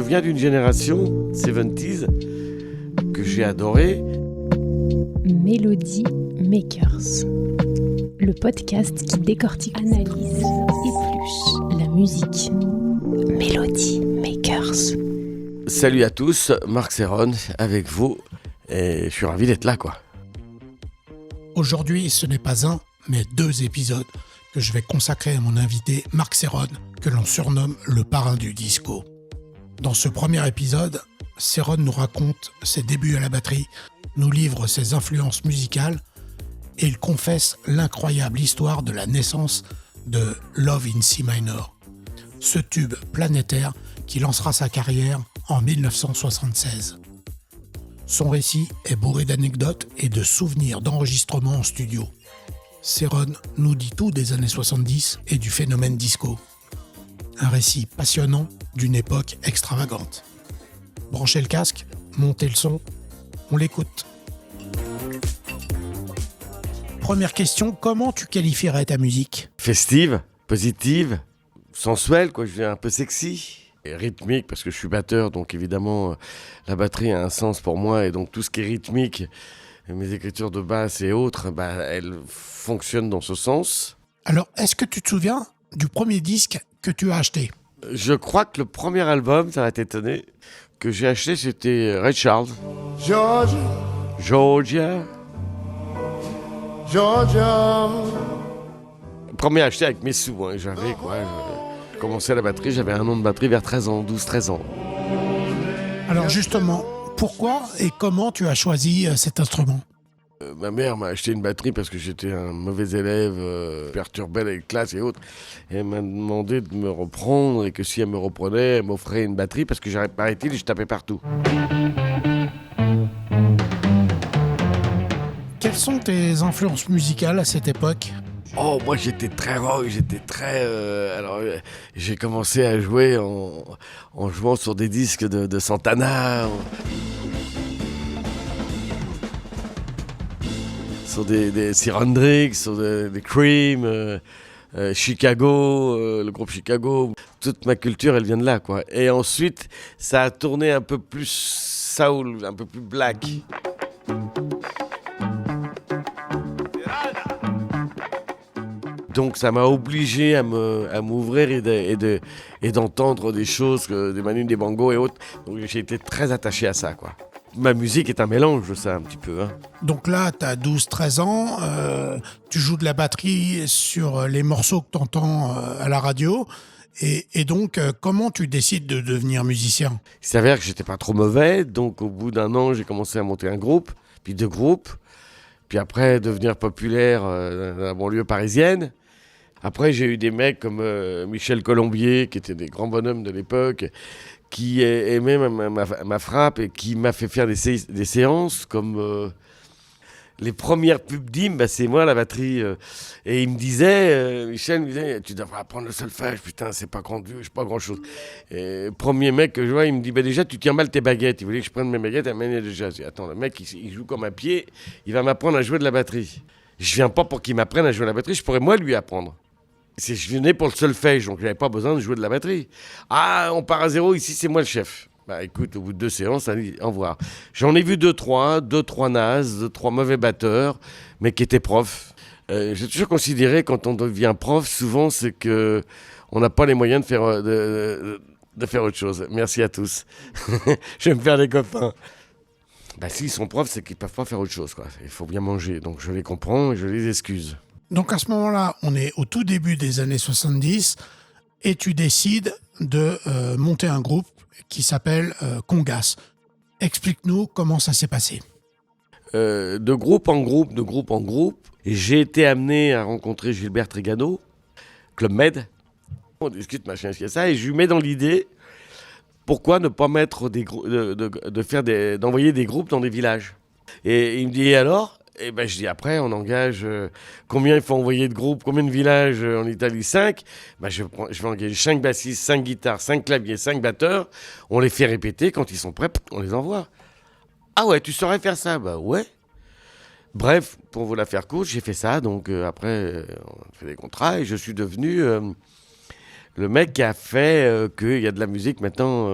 viens d'une génération 70s que j'ai adorée. Melody Makers, le podcast qui décortique, analyse, épluche la musique. Melody Makers. Salut à tous, Marc Serron avec vous et je suis ravi d'être là quoi. Aujourd'hui, ce n'est pas un, mais 2 épisodes que je vais consacrer à mon invité Marc Serron, que l'on surnomme le parrain du disco. Dans ce premier épisode, Serron nous raconte ses débuts à la batterie, nous livre ses influences musicales et il confesse l'incroyable histoire de la naissance de Love in C Minor, ce tube planétaire qui lancera sa carrière en 1976. Son récit est bourré d'anecdotes et de souvenirs d'enregistrements en studio. Serron nous dit tout des années 70 et du phénomène disco. Un récit passionnant d'une époque extravagante. Branchez le casque, montez le son, on l'écoute. Première question, comment tu qualifierais ta musique ? Festive, positive, sensuelle quoi, je viens un peu sexy. Et rythmique parce que je suis batteur, donc évidemment la batterie a un sens pour moi et donc tout ce qui est rythmique, mes écritures de basse et autres, elles fonctionnent dans ce sens. Alors, est-ce que tu te souviens du premier disque que tu as acheté ? Je crois que le premier album, ça va t'étonner, que j'ai acheté, c'était Ray Charles. Georgia. Premier acheté avec mes sous, hein, j'avais quoi. J'ai commencé la batterie, j'avais un an de batterie vers 13 ans, 12-13 ans. Alors justement, pourquoi et comment tu as choisi cet instrument ? Ma mère m'a acheté une batterie parce que j'étais un mauvais élève, perturbé avec classe et autres. Et elle m'a demandé de me reprendre et que si elle me reprenait, elle m'offrait une batterie parce que paraît-il, je tapais partout. Quelles sont tes influences musicales à cette époque ? Oh, moi j'étais très rock, j'ai commencé à jouer en jouant sur des disques de Santana, sur des Sir Hendrix, sur des Cream, Chicago, le groupe Chicago. Toute ma culture, elle vient de là, quoi. Et ensuite, ça a tourné un peu plus soul, un peu plus black. Donc ça m'a obligé à m'ouvrir et d'entendre des choses, des Manu Dibango et autres. Donc j'ai été très attaché à ça, quoi. Ma musique est un mélange de ça, un petit peu. Hein. Donc là, tu as 12-13 ans, tu joues de la batterie sur les morceaux que tu entends à la radio. Et donc, comment tu décides de devenir musicien ? Il s'avère que j'étais pas trop mauvais. Donc au bout d'un an, j'ai commencé à monter un groupe, puis 2 groupes. Puis après, devenir populaire dans la banlieue parisienne. Après, j'ai eu des mecs comme Michel Colombier, qui étaient des grands bonhommes de l'époque, qui aimaient ma frappe et qui m'a fait faire des séances comme les premières pubs d'hymne, c'est moi la batterie. Et il me disait, Michel me disait, tu devrais apprendre le solfège, putain, c'est pas grand chose. Et premier mec que je vois, il me dit, déjà tu tiens mal tes baguettes. Il voulait que je prenne mes baguettes à manière de jazz. Attends, le mec, il joue comme un pied, il va m'apprendre à jouer de la batterie. Je viens pas pour qu'il m'apprenne à jouer de la batterie, je pourrais moi lui apprendre. Je venais pour le solfège, donc j'avais pas besoin de jouer de la batterie. Ah, on part à zéro, ici c'est moi le chef. Écoute, au bout de 2 séances, allez, au revoir. J'en ai vu 2-3 nazes, 2-3 mauvais batteurs, mais qui étaient profs. J'ai toujours considéré, quand on devient prof, souvent c'est que on n'a pas les moyens de faire autre chose. Merci à tous. Je vais me faire des copains. S'ils sont profs, c'est qu'ils peuvent pas faire autre chose, quoi. Il faut bien manger, donc je les comprends et je les excuse. Donc à ce moment-là, on est au tout début des années 70 et tu décides de monter un groupe qui s'appelle Congas. Explique-nous comment ça s'est passé. De groupe en groupe, j'ai été amené à rencontrer Gilbert Trigano, Club Med. On discute, machin, ça, et je lui mets dans l'idée, pourquoi ne pas mettre d'envoyer des groupes dans des villages. Et il me dit, et alors ? Et je dis, après, on engage combien il faut envoyer de groupes, combien de villages en Italie ? 5. Je vais engager 5 bassistes, 5 guitares, 5 claviers, 5 batteurs. On les fait répéter, quand ils sont prêts, on les envoie. Ah ouais, tu saurais faire ça ? Ouais. Bref, pour vous la faire courte, j'ai fait ça. Donc après, on a fait des contrats et je suis devenu Le mec qui a fait qu'il y a de la musique maintenant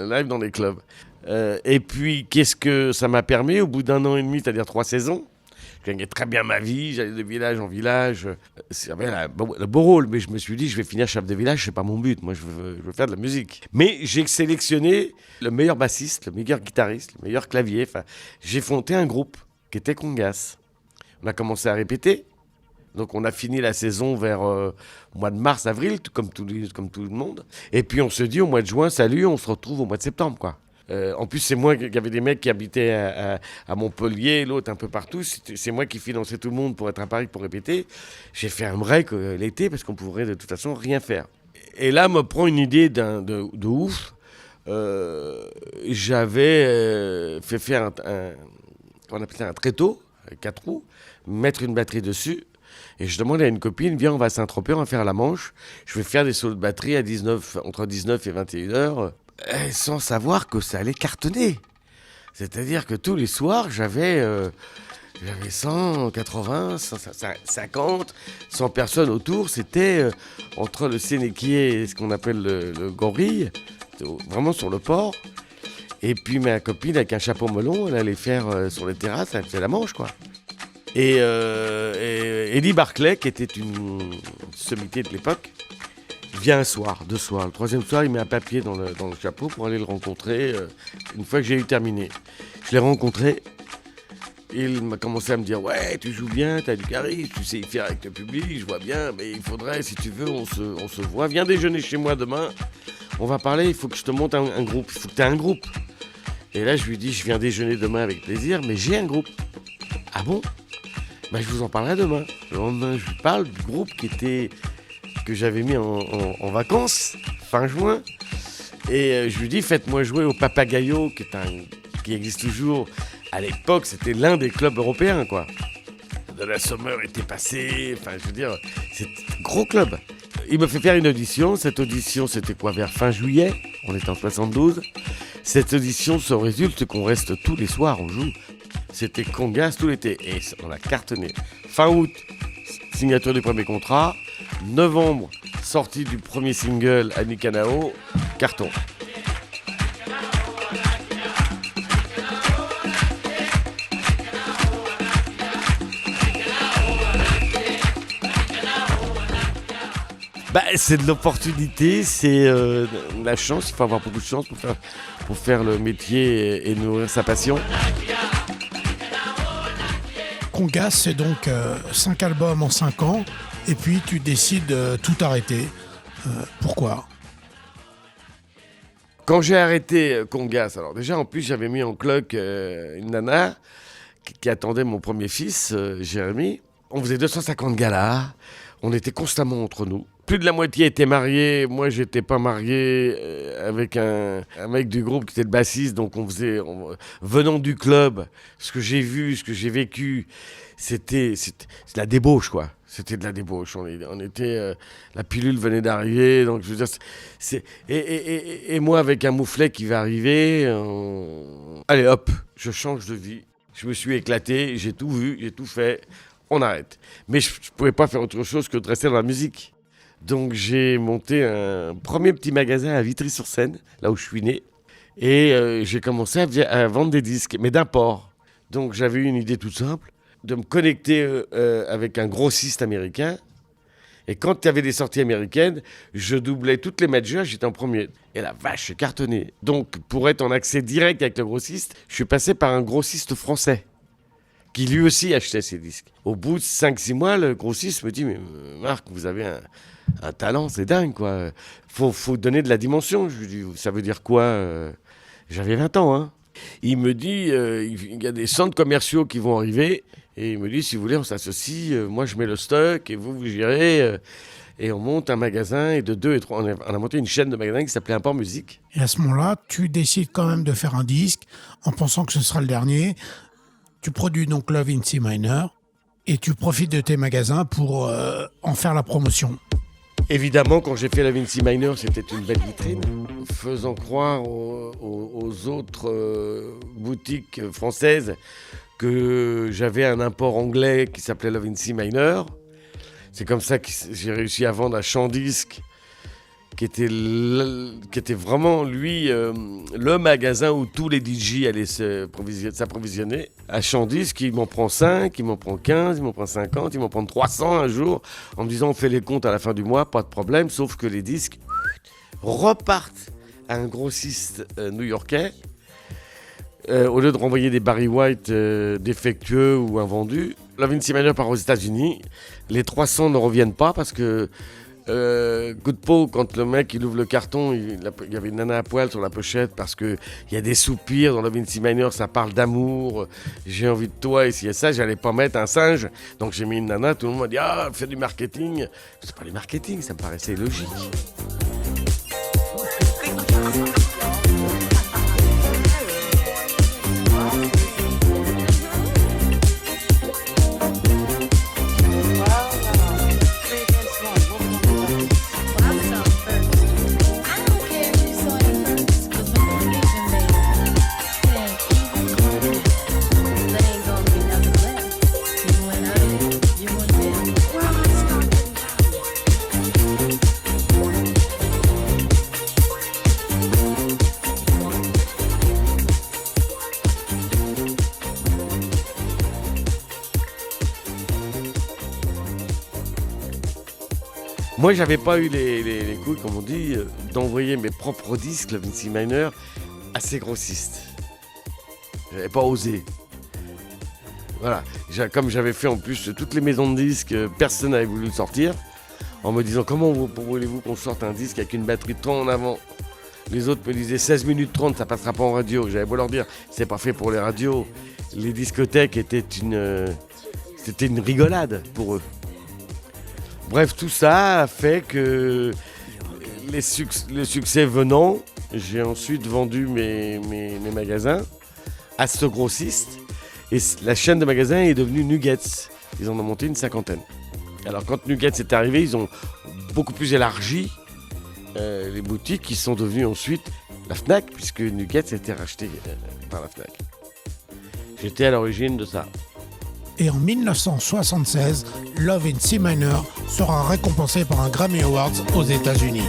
live dans les clubs. Et puis, qu'est-ce que ça m'a permis au bout d'un an et demi, c'est-à-dire 3 saisons? Je gagnais très bien ma vie, j'allais de village en village. C'était le beau rôle, mais je me suis dit, je vais finir chef de village, c'est pas mon but. Moi, je veux faire de la musique. Mais j'ai sélectionné le meilleur bassiste, le meilleur guitariste, le meilleur clavier. Enfin, j'ai monté un groupe qui était Congas. On a commencé à répéter. Donc, on a fini la saison vers au mois de mars, avril, comme tout le monde. Et puis, on se dit, au mois de juin, salut, on se retrouve au mois de septembre, quoi. En plus, c'est moi, il y avait des mecs qui habitaient à Montpellier, l'autre un peu partout. C'est moi qui finançais tout le monde pour être à Paris pour répéter. J'ai fait un break l'été parce qu'on pourrait de toute façon rien faire. Et là, me prend une idée de ouf. J'avais fait faire on appelle ça un tréteau, 4 roues, mettre une batterie dessus. Et je demande à une copine, viens, on va à Saint-Tropez, on va faire la Manche. Je vais faire des solos de batterie entre 19 et 21 heures. Sans savoir que ça allait cartonner. C'est-à-dire que tous les soirs, j'avais 180, 150, 100 personnes autour. C'était entre le Sénéquier et ce qu'on appelle le Gorille, vraiment sur le port. Et puis ma copine, avec un chapeau melon, elle allait faire sur les terrasses, elle faisait la Manche, quoi. Et Eddie Barclay, qui était une sommité de l'époque, vient un soir, 2 soirs. Le 3e soir, il met un papier dans le chapeau pour aller le rencontrer une fois que j'ai eu terminé. Je l'ai rencontré. Il m'a commencé à me dire « Ouais, tu joues bien, t'as du charisme, tu sais y faire avec le public, je vois bien, mais il faudrait, si tu veux, on se voit. Viens déjeuner chez moi demain, on va parler, il faut que je te monte un groupe, il faut que tu aies un groupe. » Et là, je lui dis « Je viens déjeuner demain avec plaisir, mais j'ai un groupe. » « Ah bon ? Je vous en parlerai demain. » Le lendemain, je lui parle du groupe que j'avais mis en vacances, fin juin. Et je lui dis, faites-moi jouer au Papagayo, qui existe toujours. À l'époque, c'était l'un des clubs européens, quoi. De la Sommer était passé, enfin, je veux dire, c'est un gros club. Il me fait faire une audition. Cette audition, c'était quoi, vers fin juillet? On est en 72. Cette audition se résulte qu'on reste tous les soirs, on joue. C'était Congas tout l'été. Et on a cartonné. Fin août, signature du premier contrat. Novembre, sortie du premier single à Nicanao, carton. C'est de l'opportunité, c'est de la chance. Il faut avoir beaucoup de chance pour faire le métier et nourrir sa passion. Congas, c'est donc 5 albums en 5 ans. Et puis tu décides de tout arrêter. Pourquoi ? Quand j'ai arrêté Congas, alors déjà en plus j'avais mis en cloque une nana qui attendait mon premier fils, Jérémy. On faisait 250 galas, on était constamment entre nous. Plus de la moitié était mariée, moi j'étais pas marié avec un mec du groupe qui était le bassiste, donc venant du club, ce que j'ai vu, ce que j'ai vécu, c'était de la débauche, quoi. C'était de la débauche. On était, la pilule venait d'arriver, donc je veux dire, et moi avec un mouflet qui va arriver, allez hop, je change de vie. Je me suis éclaté, j'ai tout vu, j'ai tout fait, on arrête. Mais je pouvais pas faire autre chose que de rester dans la musique. Donc j'ai monté un premier petit magasin à Vitry-sur-Seine, là où je suis né, et j'ai commencé à vendre des disques, mais d'import. Donc j'avais eu une idée toute simple, de me connecter avec un grossiste américain. Et quand il y avait des sorties américaines, je doublais toutes les majors, j'étais en premier. Et la vache, j'ai cartonné. Donc, pour être en accès direct avec le grossiste, je suis passé par un grossiste français, qui lui aussi achetait ses disques. Au bout de 5-6 mois, le grossiste me dit « Mais Marc, vous avez un talent, c'est dingue, quoi. Faut donner de la dimension. » Je lui dis « Ça veut dire quoi ?» J'avais 20 ans, hein. Il me dit il y a des centres commerciaux qui vont arriver. Et il me dit, si vous voulez, on s'associe, moi je mets le stock et vous gérez. Et on monte un magasin et de 2 et 3, on a monté une chaîne de magasins qui s'appelait Import Musique. Et à ce moment-là, tu décides quand même de faire un disque en pensant que ce sera le dernier. Tu produis donc Love in C Minor et tu profites de tes magasins pour en faire la promotion. Évidemment, quand j'ai fait Love in C Minor, c'était une belle vitrine, faisant croire aux autres boutiques françaises que j'avais un import anglais qui s'appelait Love in C Minor. C'est comme ça que j'ai réussi à vendre un champ disque qui était vraiment, lui, le magasin où tous les DJ allaient s'approvisionner. À Champ-Disque, il m'en prend 5, il m'en prend 15, il m'en prend 50, il m'en prend 300 un jour, en me disant on fait les comptes à la fin du mois, pas de problème, sauf que les disques repartent à un grossiste new-yorkais. Au lieu de renvoyer des Barry White défectueux ou invendus, Love in C Minor part aux États-Unis. Les 300 ne reviennent pas parce que coup de peau, quand le mec il ouvre le carton, il y avait une nana à poil sur la pochette parce qu'il y a des soupirs dans Love in C Minor, ça parle d'amour, j'ai envie de toi, et si et ça, j'allais pas mettre un singe. Donc j'ai mis une nana, tout le monde m'a dit ah, fais du marketing. C'est pas du marketing, ça me paraissait logique. Moi, j'avais pas eu les couilles, comme on dit, d'envoyer mes propres disques, Love in C Minor, à ces grossistes. J'avais pas osé. Voilà. Comme j'avais fait en plus toutes les maisons de disques, personne n'avait voulu le sortir, en me disant comment voulez-vous qu'on sorte un disque avec une batterie de 30 en avant. Les autres me disaient 16 minutes 30, ça passera pas en radio. J'avais beau leur dire, c'est pas fait pour les radios. Les discothèques c'était une rigolade pour eux. Bref, tout ça a fait que le succès venant, j'ai ensuite vendu mes magasins à ce grossiste. Et la chaîne de magasins est devenue Nuggets. Ils en ont monté une 50aine. Alors quand Nuggets est arrivé, ils ont beaucoup plus élargi les boutiques qui sont devenues ensuite la Fnac, puisque Nuggets a été racheté par la Fnac. J'étais à l'origine de ça. Et en 1976, Love in C Minor sera récompensé par un Grammy Awards aux États-Unis.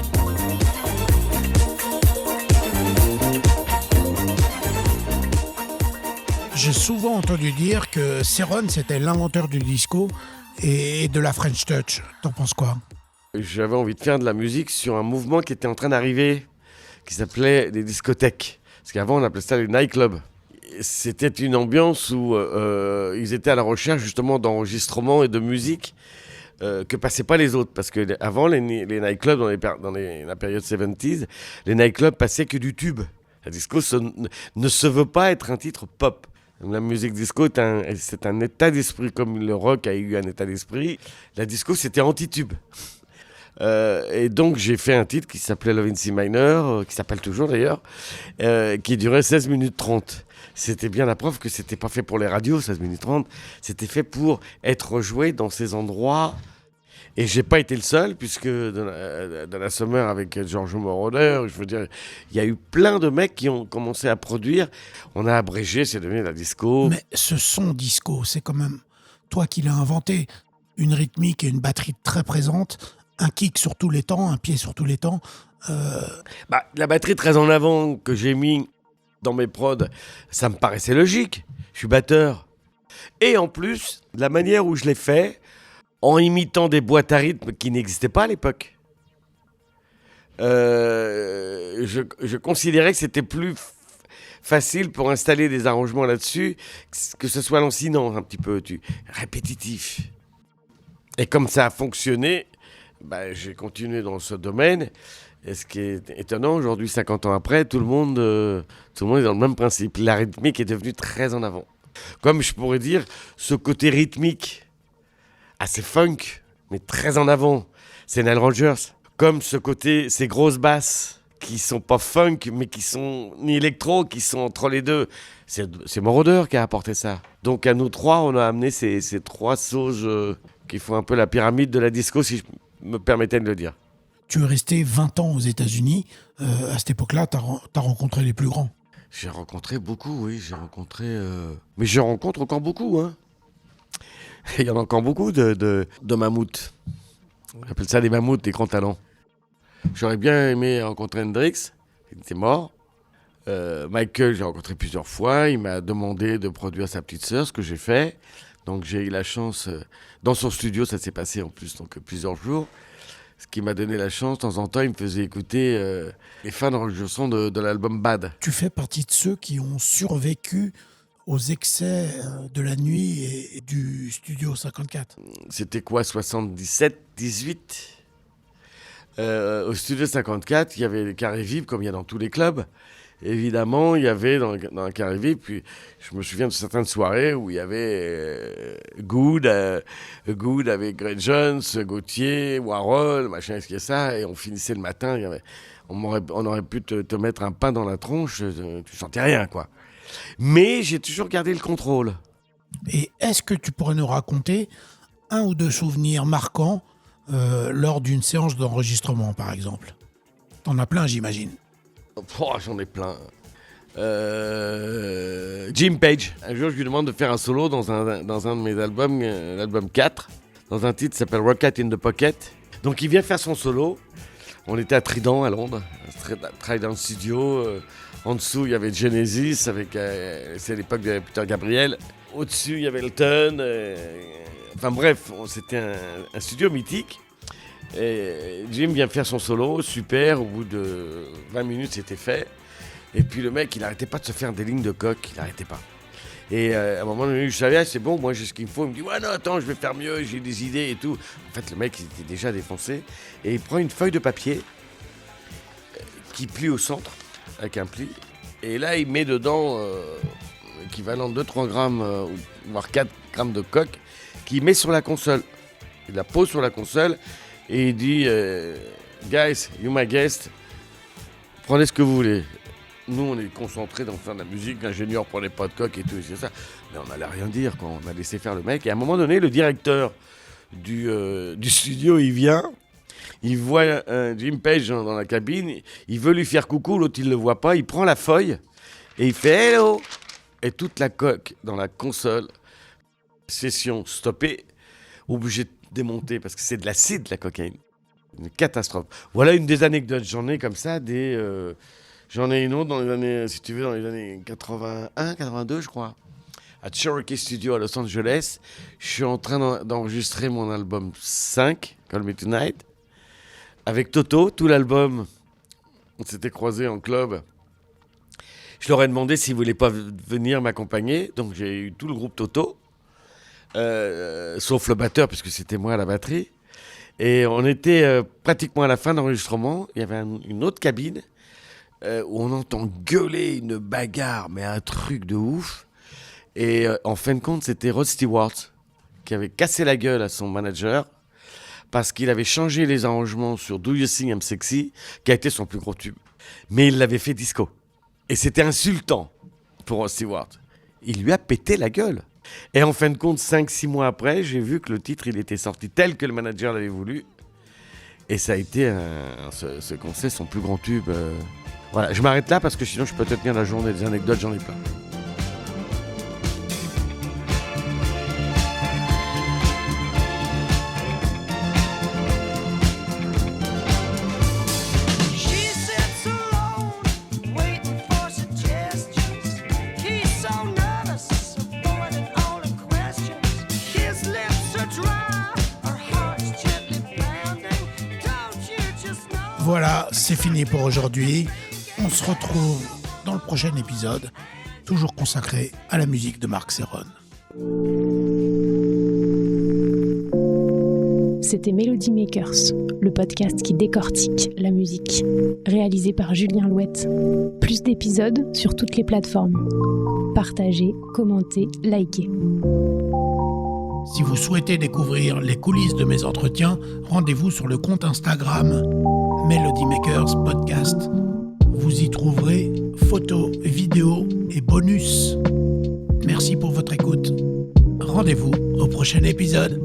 J'ai souvent entendu dire que Céron c'était l'inventeur du disco et de la French Touch. T'en penses quoi ? J'avais envie de faire de la musique sur un mouvement qui était en train d'arriver, qui s'appelait les discothèques. Parce qu'avant on appelait ça les nightclubs. C'était une ambiance où ils étaient à la recherche justement d'enregistrements et de musique que passaient pas les autres. Parce qu'avant, les nightclubs, dans la période 70s, les nightclubs passaient que du tube. La disco ne se veut pas être un titre pop. La musique disco, c'est un état d'esprit, comme le rock a eu un état d'esprit. La disco, c'était anti-tube. Et donc j'ai fait un titre qui s'appelait Love in C Minor, qui s'appelle toujours d'ailleurs, qui durait 16 minutes 30. C'était bien la preuve que c'était pas fait pour les radios, 16 minutes 30. C'était fait pour être joué dans ces endroits. Et j'ai pas été le seul, puisque dans la Summer avec Giorgio Moroder, je veux dire, il y a eu plein de mecs qui ont commencé à produire. On a abrégé, c'est devenu la disco. Mais ce son disco, c'est quand même toi qui l'as inventé. Une rythmique et une batterie très présente, un kick sur tous les temps, un pied sur tous les temps. La batterie très en avant que j'ai mis dans mes prods, ça me paraissait logique. Je suis batteur. Et en plus, la manière où je l'ai fait, en imitant des boîtes à rythme qui n'existaient pas à l'époque, je considérais que c'était plus facile pour installer des arrangements là-dessus, que ce soit lancinant un petit peu, répétitif. Et comme ça a fonctionné, j'ai continué dans ce domaine. Et ce qui est étonnant, aujourd'hui, 50 ans après, tout le monde est dans le même principe. La rythmique est devenue très en avant. Comme je pourrais dire, ce côté rythmique, assez funk, mais très en avant, c'est Nile Rodgers. Comme ce côté, ces grosses basses, qui sont pas funk, mais qui sont ni électro, qui sont entre les deux. C'est Moroder qui a apporté ça. Donc à nous trois, on a amené ces trois sauces qui font un peu la pyramide de la disco, si je me permettais de le dire. Tu es resté 20 ans aux États-Unis. À cette époque-là, tu as rencontré les plus grands. J'ai rencontré beaucoup, oui. Mais je rencontre encore beaucoup. Hein. Il y en a encore beaucoup de mammouths. On appelle ça des mammouths, des grands talents. J'aurais bien aimé rencontrer Hendrix, il était mort. Michael, j'ai rencontré plusieurs fois. Il m'a demandé de produire sa petite sœur, ce que j'ai fait. Donc j'ai eu la chance, dans son studio, ça s'est passé en plus, donc plusieurs jours. Ce qui m'a donné la chance, de temps en temps, il me faisait écouter les fins d'enregistrement de l'album Bad. Tu fais partie de ceux qui ont survécu aux excès de la nuit et du Studio 54. C'était quoi, 77, 18 au Studio 54, il y avait des carrés vides, comme il y a dans tous les clubs. Évidemment, il y avait dans un carré vide, puis je me souviens de certaines soirées où il y avait Good avec Greg Jones, Gauthier, Warhol, machin, ce qui est ça, et on finissait le matin, on aurait pu te mettre un pain dans la tronche, tu sentais rien, quoi. Mais j'ai toujours gardé le contrôle. Et est-ce que tu pourrais nous raconter un ou deux souvenirs marquants lors d'une séance d'enregistrement, par exemple? T'en as plein, j'imagine. Oh, j'en ai plein. Jim Page. Un jour, je lui demande de faire un solo dans un de mes albums, l'album 4, dans un titre qui s'appelle Rocket in the Pocket. Donc, il vient faire son solo. On était à Trident, à Londres, Trident Studio. En dessous, il y avait Genesis, c'est l'époque de Peter Gabriel. Au-dessus, il y avait Elton. Enfin bref, c'était un studio mythique. Et Jim vient faire son solo, super, au bout de 20 minutes c'était fait. Et puis le mec il arrêtait pas de se faire des lignes de coq, il arrêtait pas. Et à un moment donné je savais, c'est bon, moi j'ai ce qu'il me faut. Il me dit ouais non attends, je vais faire mieux, j'ai des idées et tout. En fait le mec il était déjà défoncé. Et il prend une feuille de papier qui plie au centre, avec un pli. Et là il met dedans l'équivalent de 2-3 grammes, voire 4 grammes de coque, qu'il met sur la console. Il la pose sur la console. Et il dit, guys, you my guest, prenez ce que vous voulez. Nous, on est concentrés dans faire de la musique, l'ingénieur prenait pas de coque et tout, c'est ça. Mais on n'allait rien dire, quoi. On a laissé faire le mec. Et à un moment donné, le directeur du studio, il vient, il voit Jim Page dans la cabine, il veut lui faire coucou, l'autre, il le voit pas, il prend la feuille et il fait « Hello !» Et toute la coque dans la console, session stoppée, obligé de démonter parce que c'est de l'acide, la cocaïne. Une catastrophe. Voilà une des anecdotes. J'en ai comme ça j'en ai une autre dans les années, si tu veux, dans les années 81, 82, je crois. À Cherokee Studio à Los Angeles. Je suis en train d'enregistrer mon album 5, Call Me Tonight, avec Toto, tout l'album. On s'était croisés en club. Je leur ai demandé s'ils ne voulaient pas venir m'accompagner. Donc j'ai eu tout le groupe Toto. Sauf le batteur, puisque c'était moi à la batterie. Et on était pratiquement à la fin de l'enregistrement. Il y avait une autre cabine où on entend gueuler une bagarre, mais un truc de ouf. Et en fin de compte, c'était Rod Stewart qui avait cassé la gueule à son manager parce qu'il avait changé les arrangements sur Do You Think I'm Sexy, qui a été son plus gros tube. Mais il l'avait fait disco. Et c'était insultant pour Rod Stewart. Il lui a pété la gueule. Et en fin de compte, 5-6 mois après, j'ai vu que le titre, il était sorti tel que le manager l'avait voulu. Et ça a été, ce qu'on sait, son plus grand tube. Voilà, je m'arrête là parce que sinon je peux te tenir la journée des anecdotes, j'en ai plein. Voilà, c'est fini pour aujourd'hui. On se retrouve dans le prochain épisode, toujours consacré à la musique de Marc Serron. C'était Melody Makers, le podcast qui décortique la musique. Réalisé par Julien Louette. Plus d'épisodes sur toutes les plateformes. Partagez, commentez, likez. Si vous souhaitez découvrir les coulisses de mes entretiens, rendez-vous sur le compte Instagram Melody Makers Podcast. Vous y trouverez photos, vidéos et bonus. Merci pour votre écoute. Rendez-vous au prochain épisode.